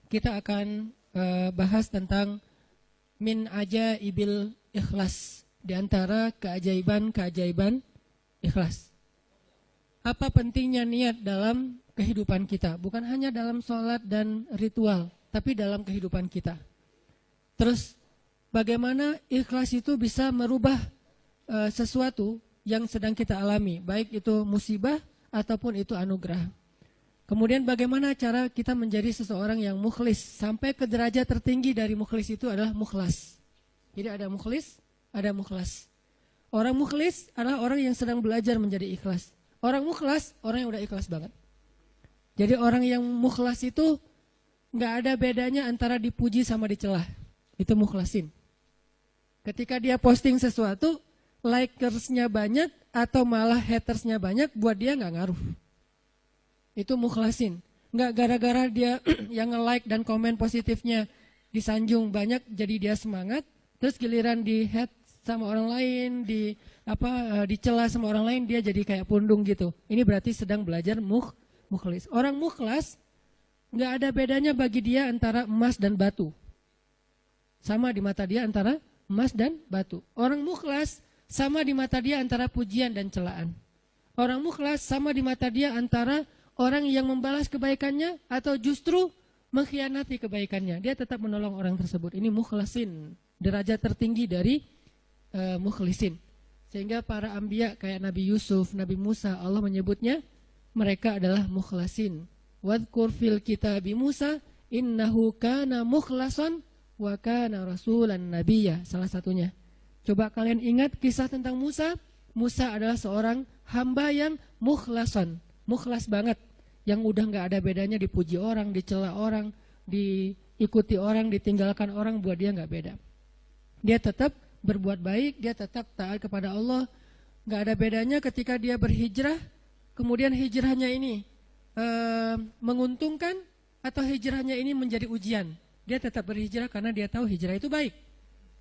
kita akan bahas tentang min ajaibil ikhlas, di antara keajaiban-keajaiban ikhlas. Apa pentingnya niat dalam kehidupan kita? Bukan hanya dalam sholat dan ritual, tapi dalam kehidupan kita. Terus bagaimana ikhlas itu bisa merubah sesuatu yang sedang kita alami, baik itu musibah ataupun itu anugerah. Kemudian bagaimana cara kita menjadi seseorang yang mukhlis, sampai ke derajat tertinggi dari mukhlis itu adalah mukhlas. Jadi ada mukhlis, ada mukhlas. Orang mukhlis adalah orang yang sedang belajar menjadi ikhlas. Orang mukhlas, orang yang udah ikhlas banget. Jadi orang yang mukhlas itu nggak ada bedanya antara dipuji sama dicelah. Itu mukhlasin. Ketika dia posting sesuatu, likersnya banyak atau malah hatersnya banyak, buat dia nggak ngaruh. Itu mukhlasin. Nggak gara-gara dia yang nge-like dan komen positifnya disanjung banyak, jadi dia semangat. Terus giliran di hate sama orang lain, dicela sama orang lain, dia jadi kayak pundung gitu. Ini berarti sedang belajar mukhlis. Orang mukhlas nggak ada bedanya bagi dia antara emas dan batu. Sama di mata dia antara emas dan batu. Orang mukhlas sama di mata dia antara pujian dan celaan. Orang mukhlas sama di mata dia antara orang yang membalas kebaikannya atau justru mengkhianati kebaikannya. Dia tetap menolong orang tersebut. Ini mukhlasin, derajat tertinggi dari mukhlisin. Sehingga para anbiya kayak Nabi Yusuf, Nabi Musa, Allah menyebutnya mereka adalah mukhlasin. Wadhkur fil kitabi Musa innahu kana mukhlasan wa kana rasulan nabiyya. Salah satunya. Coba kalian ingat kisah tentang Musa. Musa adalah seorang hamba yang mukhlasan, mukhlas banget, yang udah nggak ada bedanya dipuji orang, dicela orang, diikuti orang, ditinggalkan orang, buat dia nggak beda. Dia tetap berbuat baik, dia tetap taat kepada Allah. Nggak ada bedanya ketika dia berhijrah, kemudian hijrahnya ini menguntungkan atau hijrahnya ini menjadi ujian. Dia tetap berhijrah karena dia tahu hijrah itu baik.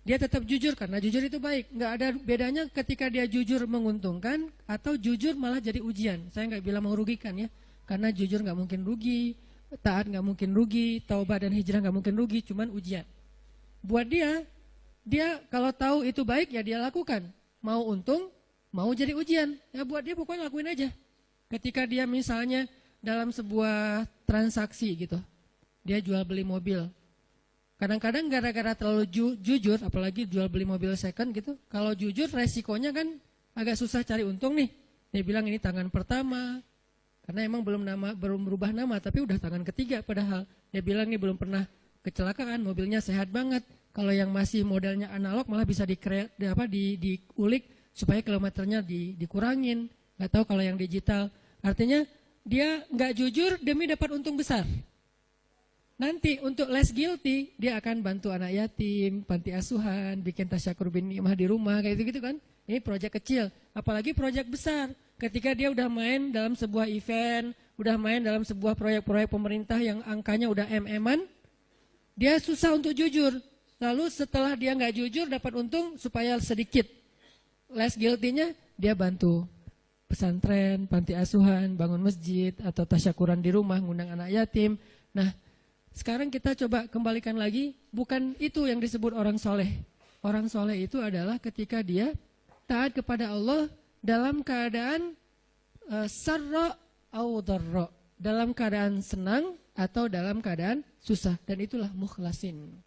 Dia tetap jujur karena jujur itu baik. Nggak ada bedanya ketika dia jujur menguntungkan atau jujur malah jadi ujian. Saya nggak bilang merugikan ya, karena jujur nggak mungkin rugi, taat nggak mungkin rugi, taubat dan hijrah nggak mungkin rugi, cuman ujian. Buat dia kalau tahu itu baik ya dia lakukan. Mau untung, mau jadi ujian, ya buat dia pokoknya lakuin aja. Ketika dia misalnya dalam sebuah transaksi gitu, dia jual beli mobil. Kadang-kadang gara-gara terlalu jujur, apalagi jual beli mobil second gitu, kalau jujur resikonya kan agak susah cari untung nih. Dia bilang ini tangan pertama, karena emang belum berubah nama, tapi udah tangan ketiga padahal. Dia bilang ini belum pernah kecelakaan, mobilnya sehat banget. Kalau yang masih modelnya analog malah bisa diulik supaya kilometernya dikurangin. Nggak tahu kalau yang digital. Artinya dia nggak jujur demi dapat untung besar. Nanti untuk less guilty, dia akan bantu anak yatim, panti asuhan, bikin tasyakur bin ni'mah di rumah, kayak gitu kan. Ini proyek kecil, apalagi proyek besar. Ketika dia udah main dalam sebuah event, udah main dalam sebuah proyek-proyek pemerintah yang angkanya udah MM-an, dia susah untuk jujur. Lalu setelah dia nggak jujur, dapat untung supaya sedikit less guilty-nya, dia bantu pesantren, panti asuhan, bangun masjid, atau tasyakuran di rumah, ngundang anak yatim. Nah, sekarang kita coba kembalikan lagi, bukan itu yang disebut orang soleh. Orang soleh itu adalah ketika dia taat kepada Allah dalam keadaan sarra au dharra, dalam keadaan senang atau dalam keadaan susah, dan itulah mukhlasin.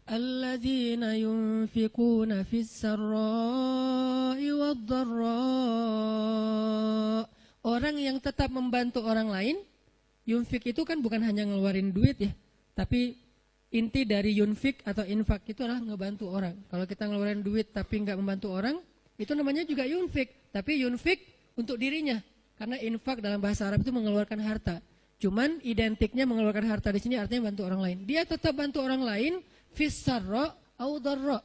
Alladzina yunfiquna fis sarra'i wad dharra. Orang yang tetap membantu orang lain. Yunfik itu kan bukan hanya ngeluarin duit ya, tapi inti dari yunfik atau infak itu adalah ngebantu orang. Kalau kita ngeluarin duit tapi nggak membantu orang, itu namanya juga yunfik. Tapi yunfik untuk dirinya, karena infak dalam bahasa Arab itu mengeluarkan harta. Cuman identiknya mengeluarkan harta di sini artinya bantu orang lain. Dia tetap bantu orang lain, fissarra au dharra.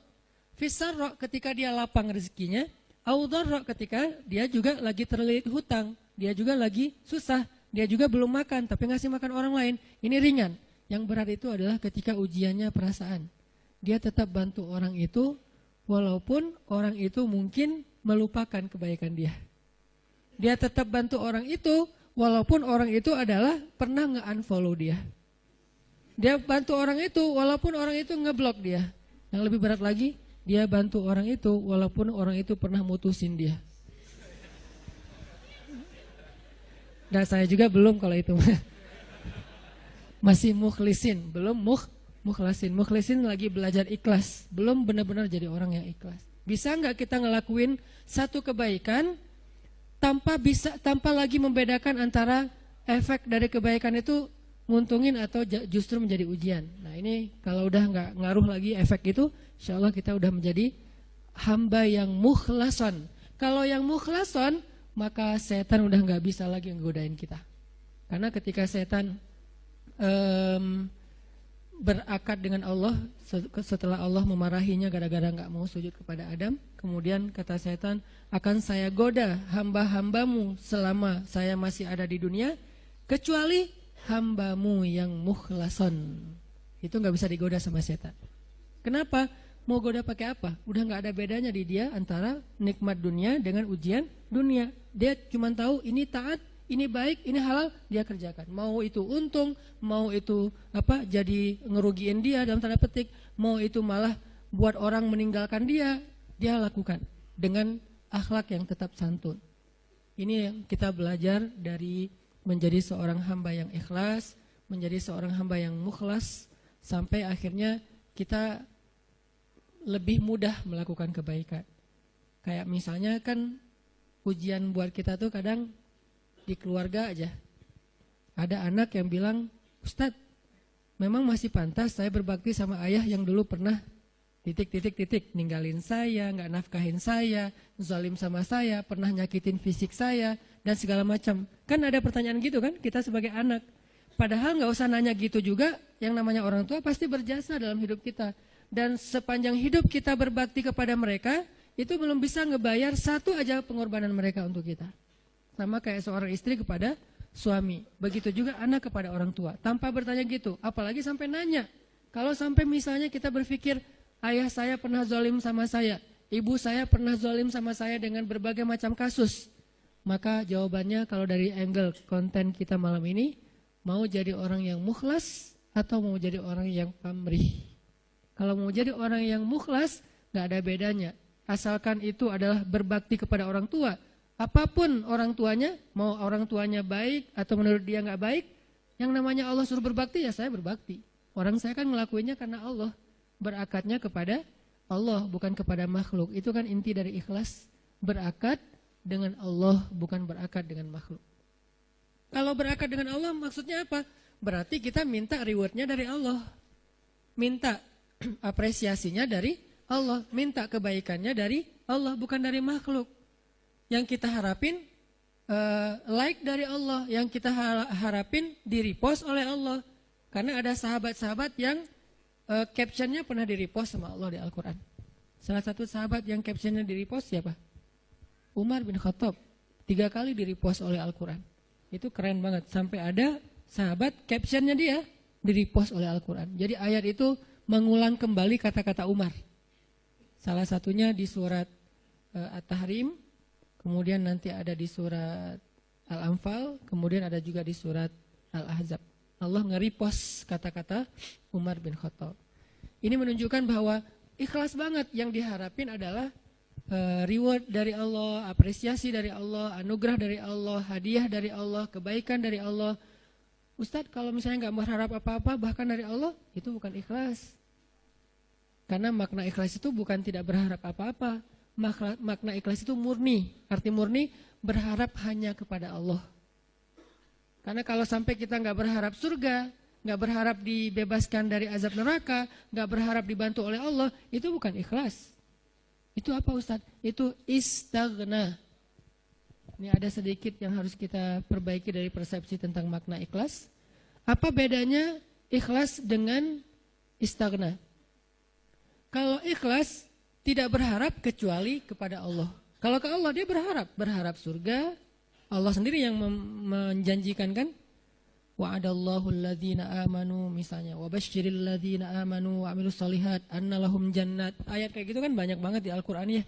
Fissarra ketika dia lapang rezekinya, au dharra ketika dia juga lagi terlilit hutang, dia juga lagi susah. Dia juga belum makan, tapi ngasih makan orang lain. Ini ringan. Yang berat itu adalah ketika ujiannya perasaan. Dia tetap bantu orang itu, walaupun orang itu mungkin melupakan kebaikan dia. Dia tetap bantu orang itu, walaupun orang itu adalah pernah nge-unfollow dia. Dia bantu orang itu walaupun orang itu ngeblok dia. Yang lebih berat lagi, dia bantu orang itu walaupun orang itu pernah mutusin dia. Dan saya juga belum kalau itu. Masih mukhlisin, belum mukhlasin. Mukhlisin lagi belajar ikhlas, belum benar-benar jadi orang yang ikhlas. Bisa nggak kita ngelakuin satu kebaikan tanpa lagi membedakan antara efek dari kebaikan itu nguntungin atau justru menjadi ujian. Nah ini kalau udah nggak ngaruh lagi efek itu, insya Allah kita udah menjadi hamba yang mukhlason. Kalau yang mukhlason, maka setan udah nggak bisa lagi nggodain kita. Karena ketika setan berakad dengan Allah setelah Allah memarahinya gara-gara nggak mau sujud kepada Adam, kemudian kata setan, akan saya goda hamba-hambamu selama saya masih ada di dunia, kecuali hambamu yang mukhlason. Itu nggak bisa digoda sama setan. Kenapa? Mau goda pakai apa? Udah nggak ada bedanya di dia antara nikmat dunia dengan ujian dunia. Dia cuma tahu ini taat, ini baik, ini halal, dia kerjakan. Mau itu untung, mau itu jadi ngerugiin dia dalam tanda petik, mau itu malah buat orang meninggalkan dia lakukan dengan akhlak yang tetap santun. Ini yang kita belajar dari menjadi seorang hamba yang ikhlas, menjadi seorang hamba yang mukhlas, sampai akhirnya kita lebih mudah melakukan kebaikan. Kayak misalnya kan ujian buat kita tuh kadang di keluarga aja. Ada anak yang bilang, Ustadz, memang masih pantas saya berbakti sama ayah yang dulu pernah titik, ninggalin saya, nggak nafkahin saya, zalim sama saya, pernah nyakitin fisik saya, dan segala macam. Kan ada pertanyaan gitu kan, kita sebagai anak. Padahal nggak usah nanya gitu juga, yang namanya orang tua pasti berjasa dalam hidup kita. Dan sepanjang hidup kita berbakti kepada mereka, itu belum bisa ngebayar satu aja pengorbanan mereka untuk kita. Sama kayak seorang istri kepada suami. Begitu juga anak kepada orang tua. Tanpa bertanya gitu, apalagi sampai nanya. Kalau sampai misalnya kita berpikir, ayah saya pernah zalim sama saya, ibu saya pernah zalim sama saya dengan berbagai macam kasus. Maka jawabannya kalau dari angle konten kita malam ini, mau jadi orang yang mukhlas atau mau jadi orang yang pamrih. Kalau mau jadi orang yang mukhlas, gak ada bedanya. Asalkan itu adalah berbakti kepada orang tua. Apapun orang tuanya, mau orang tuanya baik atau menurut dia gak baik, yang namanya Allah suruh berbakti, ya saya berbakti. Orang saya kan ngelakuinnya karena Allah. Berakatnya kepada Allah, bukan kepada makhluk. Itu kan inti dari ikhlas. Berakad dengan Allah, bukan berakad dengan makhluk. Kalau berakad dengan Allah maksudnya apa? Berarti kita minta rewardnya dari Allah. Minta apresiasinya dari Allah, minta kebaikannya dari Allah, bukan dari makhluk. Yang kita harapin like dari Allah, yang kita harapin di-repost oleh Allah. Karena ada sahabat-sahabat yang captionnya pernah di-repost sama Allah di Al-Quran. Salah satu sahabat yang captionnya di-repost siapa? Umar bin Khattab. 3 kali di-repost oleh Al-Quran. Itu keren banget, sampai ada sahabat captionnya dia di-repost oleh Al-Quran. Jadi ayat itu mengulang kembali kata-kata Umar. Salah satunya di surat At-Tahrim, kemudian nanti ada di surat Al-Anfal, kemudian ada juga di surat Al-Ahzab. Allah nge-repost kata-kata Umar bin Khattab. Ini menunjukkan bahwa ikhlas banget, yang diharapin adalah reward dari Allah, apresiasi dari Allah, anugerah dari Allah, hadiah dari Allah, kebaikan dari Allah. Ustadz, kalau misalnya nggak berharap apa-apa bahkan dari Allah, itu bukan ikhlas. Karena makna ikhlas itu bukan tidak berharap apa-apa. Makna ikhlas itu murni. Arti murni berharap hanya kepada Allah. Karena kalau sampai kita nggak berharap surga, nggak berharap dibebaskan dari azab neraka, nggak berharap dibantu oleh Allah, itu bukan ikhlas. Itu apa Ustadz? Itu istaghna. Ini ada sedikit yang harus kita perbaiki dari persepsi tentang makna ikhlas. Apa bedanya ikhlas dengan istaghna? Kalau ikhlas tidak berharap kecuali kepada Allah. Kalau ke Allah dia berharap surga. Allah sendiri yang menjanjikan kan? Wa'adallahu alladhina amanu misalnya, wa basyiril ladzina amanu wa amilus solihat anna lahum jannat. Ayat kayak gitu kan banyak banget di Al-Qur'an ya.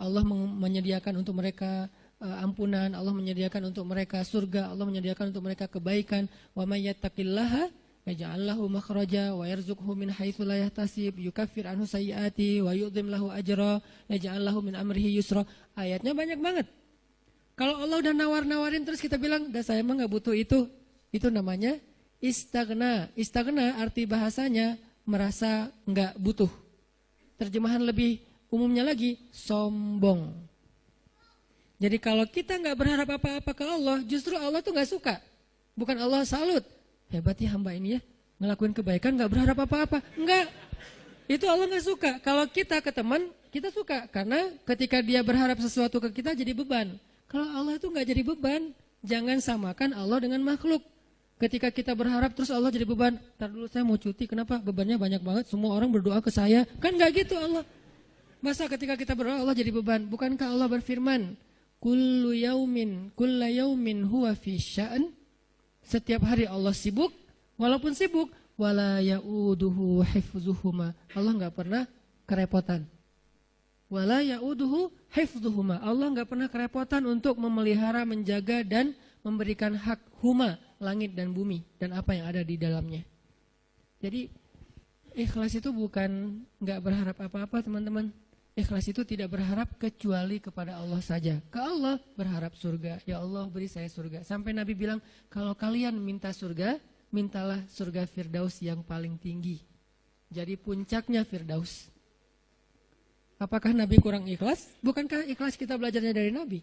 Allah menyediakan untuk mereka ampunan, Allah menyediakan untuk mereka surga, Allah menyediakan untuk mereka kebaikan. Wa may yattaqillaha yaj'al lahu makhraja wa yarzuqhu min haitsu la yahtasib, yukaffir anhu sayyiati wa yu'dhim lahu ajra, yaj'al lahu min amrihi yusra. Ayatnya banyak banget. Kalau Allah udah nawar-nawarin terus kita bilang, "Dah saya mah enggak butuh itu." Itu namanya istaghna. Istaghna arti bahasanya merasa enggak butuh. Terjemahan lebih umumnya lagi, sombong. Jadi kalau kita nggak berharap apa-apa ke Allah, justru Allah tuh nggak suka. Bukan Allah salut, hebat ya hamba ini ya, ngelakuin kebaikan nggak berharap apa-apa. Enggak, itu Allah nggak suka. Kalau kita ke teman, kita suka. Karena ketika dia berharap sesuatu ke kita jadi beban. Kalau Allah itu nggak jadi beban, jangan samakan Allah dengan makhluk. Ketika kita berharap terus Allah jadi beban. Ntar dulu saya mau cuti, kenapa? Bebannya banyak banget, semua orang berdoa ke saya. Kan nggak gitu Allah. Masa ketika kita berdoa Allah jadi beban? Bukankah Allah berfirman, Kullu yaumin huwa fi sya'an. Setiap hari Allah sibuk, walaupun sibuk, wala ya'uduhu hifzuhuma. Allah enggak pernah kerepotan. Wala ya'uduhu hifzuhuma. Allah enggak pernah kerepotan untuk memelihara, menjaga dan memberikan hak huma, langit dan bumi dan apa yang ada di dalamnya. Jadi ikhlas itu bukan enggak berharap apa-apa, teman-teman. Ikhlas itu tidak berharap kecuali kepada Allah saja. Ke Allah berharap surga. Ya Allah beri saya surga. Sampai Nabi bilang, kalau kalian minta surga, mintalah surga Firdaus yang paling tinggi. Jadi puncaknya Firdaus. Apakah Nabi kurang ikhlas? Bukankah ikhlas kita belajarnya dari Nabi?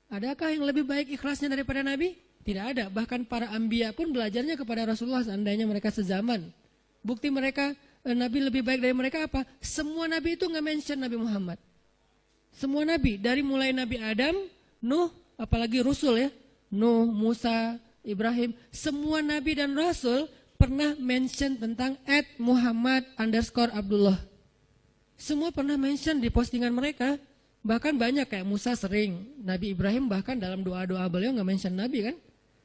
Adakah yang lebih baik ikhlasnya daripada Nabi? Tidak ada. Bahkan para anbiya pun belajarnya kepada Rasulullah seandainya mereka sezaman. Bukti mereka Nabi lebih baik dari mereka apa? Semua Nabi itu nggak mention Nabi Muhammad. Semua Nabi, dari mulai Nabi Adam, Nuh, apalagi Rasul ya, Nuh, Musa, Ibrahim, semua Nabi dan Rasul pernah mention tentang @Muhammad_Abdullah. Semua pernah mention di postingan mereka. Bahkan banyak kayak Musa sering, Nabi Ibrahim bahkan dalam doa-doa beliau nggak mention Nabi kan.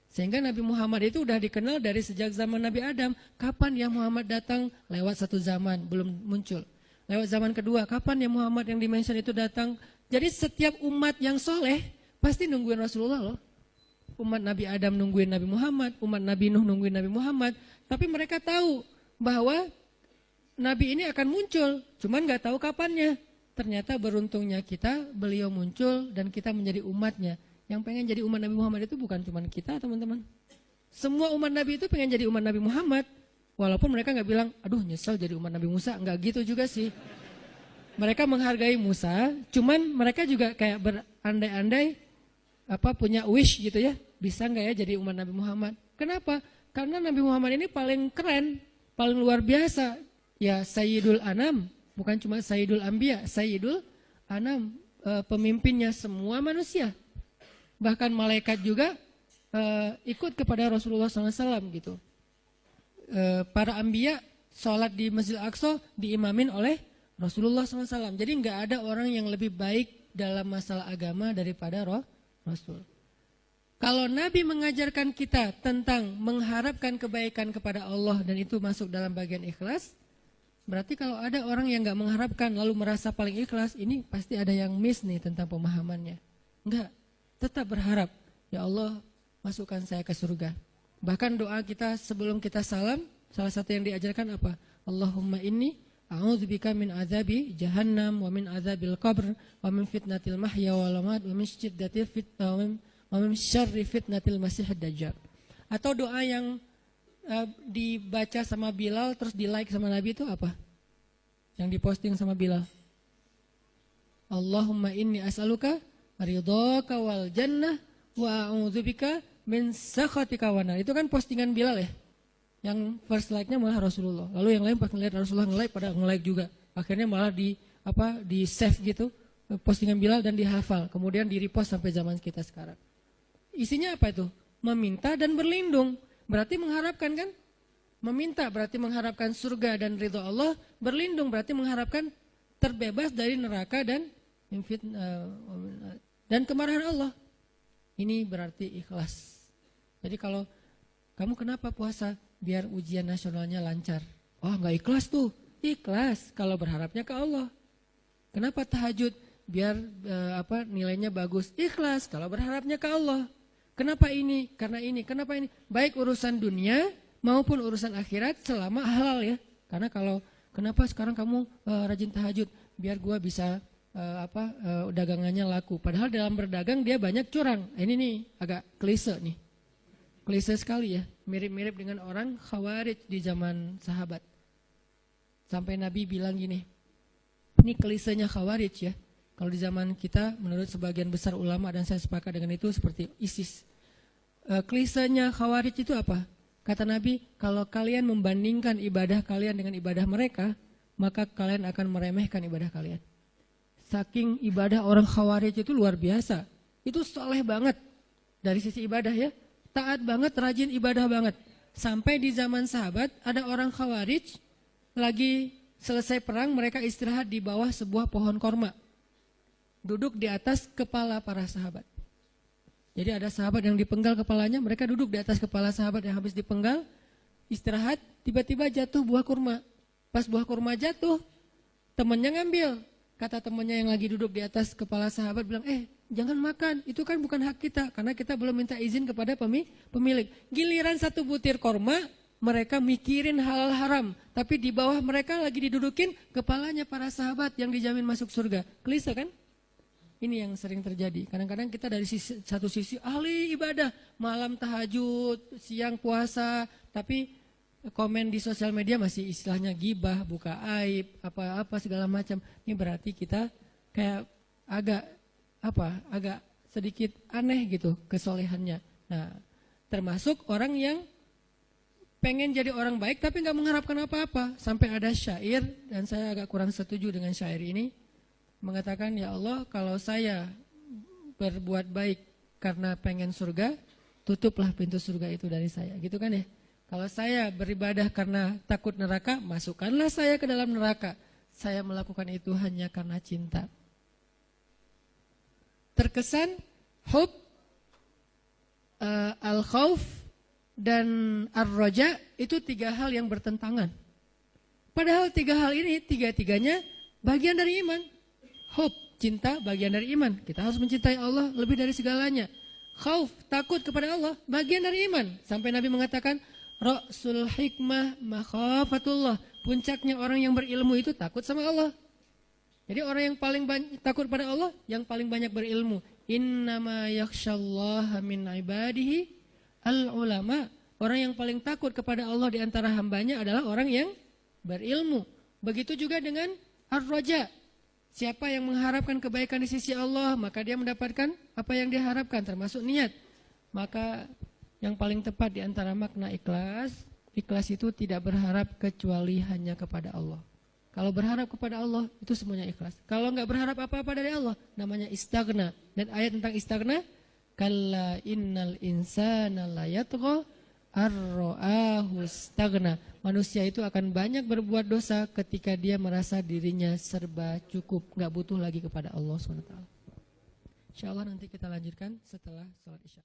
Sehingga Nabi Muhammad itu udah dikenal dari sejak zaman Nabi Adam. Kapan ya Muhammad datang? Lewat satu zaman, belum muncul. Lewat zaman kedua, kapan ya Muhammad yang dimention itu datang? Jadi setiap umat yang soleh, pasti nungguin Rasulullah loh. Umat Nabi Adam nungguin Nabi Muhammad, umat Nabi Nuh nungguin Nabi Muhammad. Tapi mereka tahu bahwa Nabi ini akan muncul, cuman gak tahu kapannya. Ternyata beruntungnya kita, beliau muncul dan kita menjadi umatnya. Yang pengen jadi umat Nabi Muhammad itu bukan cuma kita, teman-teman. Semua umat Nabi itu pengen jadi umat Nabi Muhammad. Walaupun mereka nggak bilang, aduh nyesel jadi umat Nabi Musa. Nggak gitu juga sih. Mereka menghargai Musa, cuman mereka juga kayak berandai-andai punya wish gitu ya. Bisa nggak ya jadi umat Nabi Muhammad? Kenapa? Karena Nabi Muhammad ini paling keren, paling luar biasa. Ya Sayyidul Anam, bukan cuma Sayyidul Anbiya, Sayyidul Anam, pemimpinnya semua manusia. Bahkan malaikat juga ikut kepada Rasulullah SAW gitu. Para anbiya sholat di Masjid Al-Aqsa diimamin oleh Rasulullah SAW. Jadi nggak ada orang yang lebih baik dalam masalah agama daripada Rasul. Kalau Nabi mengajarkan kita tentang mengharapkan kebaikan kepada Allah dan itu masuk dalam bagian ikhlas, berarti kalau ada orang yang nggak mengharapkan lalu merasa paling ikhlas, ini pasti ada yang miss nih tentang pemahamannya. Enggak. Tetap berharap, ya Allah masukkan saya ke surga. Bahkan doa kita sebelum kita salam, salah satu yang diajarkan apa? Allahumma inni a'udzubika min azabi jahannam wa min azabil qabr wa min fitnatil mahya wal mamat wa min syiddatil fitnah wa min syarri fitnatil masiihid dajjal. Atau doa yang dibaca sama Bilal terus di like sama Nabi itu apa? Yang diposting sama Bilal. Allahumma inni as'aluka ridhaka wal jannah wa a'udzubika min sakhatika wan nar. Itu kan postingan Bilal ya. Yang first like-nya malah Rasulullah. Lalu yang lain pas ngeliat Rasulullah nge-like pada nge-like juga. Akhirnya malah di save gitu postingan Bilal dan dihafal. Kemudian di-repost sampai zaman kita sekarang. Isinya apa itu? Meminta dan berlindung. Berarti mengharapkan kan? Meminta berarti mengharapkan surga dan ridha Allah. Berlindung berarti mengharapkan terbebas dari neraka dan kemarahan Allah. Ini berarti ikhlas. Jadi kalau kamu kenapa puasa? Biar ujian nasionalnya lancar. Oh enggak ikhlas tuh. Ikhlas kalau berharapnya ke Allah. Kenapa tahajud? Biar nilainya bagus. Ikhlas kalau berharapnya ke Allah. Kenapa ini? Karena ini. Kenapa ini? Baik urusan dunia maupun urusan akhirat selama halal ya. Karena kalau kenapa sekarang kamu rajin tahajud biar gua bisa dagangannya laku. Padahal dalam berdagang dia banyak curang. Ini nih agak klise nih. Klise sekali ya. Mirip-mirip dengan orang Khawarij di zaman sahabat. Sampai Nabi bilang gini. Ini klisenya Khawarij ya. Kalau di zaman kita menurut sebagian besar ulama dan saya sepakat dengan itu seperti ISIS. Klisenya Khawarij itu apa? Kata Nabi, kalau kalian membandingkan ibadah kalian dengan ibadah mereka, maka kalian akan meremehkan ibadah kalian. Saking ibadah orang Khawarij itu luar biasa. Itu soleh banget dari sisi ibadah ya. Taat banget, rajin ibadah banget. Sampai di zaman sahabat ada orang Khawarij lagi selesai perang, mereka istirahat di bawah sebuah pohon korma. Duduk di atas kepala para sahabat. Jadi ada sahabat yang dipenggal kepalanya, mereka duduk di atas kepala sahabat yang habis dipenggal, istirahat, tiba-tiba jatuh buah kurma. Pas buah kurma jatuh, temannya ngambil. Kata temannya yang lagi duduk di atas kepala sahabat bilang, jangan makan, itu kan bukan hak kita, karena kita belum minta izin kepada pemilik. Giliran satu butir kurma, mereka mikirin halal haram, tapi di bawah mereka lagi didudukin kepalanya para sahabat yang dijamin masuk surga. Klise kan? Ini yang sering terjadi. Kadang-kadang kita dari satu sisi ahli ibadah, malam tahajud, siang puasa, tapi komen di sosial media masih istilahnya gibah, buka aib, apa-apa segala macam. Ini berarti kita kayak agak sedikit aneh gitu kesolehannya. Nah, termasuk orang yang pengen jadi orang baik tapi nggak mengharapkan apa-apa. Sampai ada syair, dan saya agak kurang setuju dengan syair ini, mengatakan, ya Allah, kalau saya berbuat baik karena pengen surga, tutuplah pintu surga itu dari saya. Gitu kan ya? Kalau saya beribadah karena takut neraka, masukkanlah saya ke dalam neraka. Saya melakukan itu hanya karena cinta. Terkesan hub, al-khawf, dan ar-roja itu tiga hal yang bertentangan. Padahal tiga hal ini, tiga-tiganya bagian dari iman. Hub, cinta, bagian dari iman. Kita harus mencintai Allah lebih dari segalanya. Khauf, takut kepada Allah, bagian dari iman. Sampai Nabi mengatakan, Ra'sul hikmah makhafatullah. Puncaknya orang yang berilmu itu takut sama Allah. Jadi orang yang paling takut pada Allah, yang paling banyak berilmu. Innama yakhshallaha min ibadihi al-ulama. Orang yang paling takut kepada Allah di antara hambanya adalah orang yang berilmu. Begitu juga dengan ar-roja. Siapa yang mengharapkan kebaikan di sisi Allah, maka dia mendapatkan apa yang dia harapkan, termasuk niat. Maka yang paling tepat di antara makna ikhlas, ikhlas itu tidak berharap kecuali hanya kepada Allah. Kalau berharap kepada Allah, itu semuanya ikhlas. Kalau enggak berharap apa-apa dari Allah, namanya istaghna. Dan ayat tentang istaghna, kalla innal insana la yatgha ar-ra'ahu istaghna. Manusia itu akan banyak berbuat dosa ketika dia merasa dirinya serba cukup, enggak butuh lagi kepada Allah SWT. Insyaallah nanti kita lanjutkan setelah salat Isya.